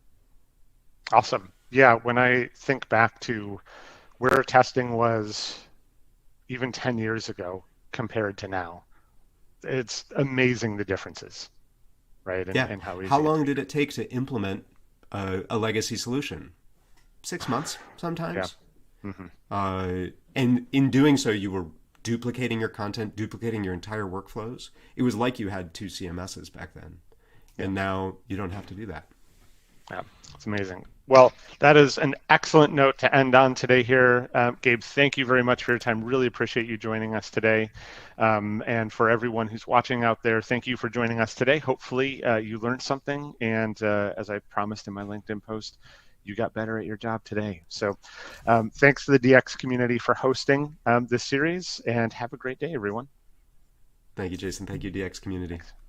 awesome. Yeah, when I think back to where testing was even 10 years ago compared to now, it's amazing the differences, right? And Yeah. and how How easy it's long did become. it take to implement a legacy solution? 6 months Yeah. sometimes. Hmm. And in doing so, you were duplicating your content, duplicating your entire workflows. It was like you had two CMSs back then. Yeah. And now you don't have to do that. Yeah. It's amazing. Well, that is an excellent note to end on today here. Gabe, thank you very much for your time. Really appreciate you joining us today. And for everyone who's watching out there, thank you for joining us today. Hopefully you learned something. And as I promised in my LinkedIn post, you got better at your job today. So thanks to the DX community for hosting this series, and have a great day, everyone. Thank you, Jason. Thank you, DX community. Thanks.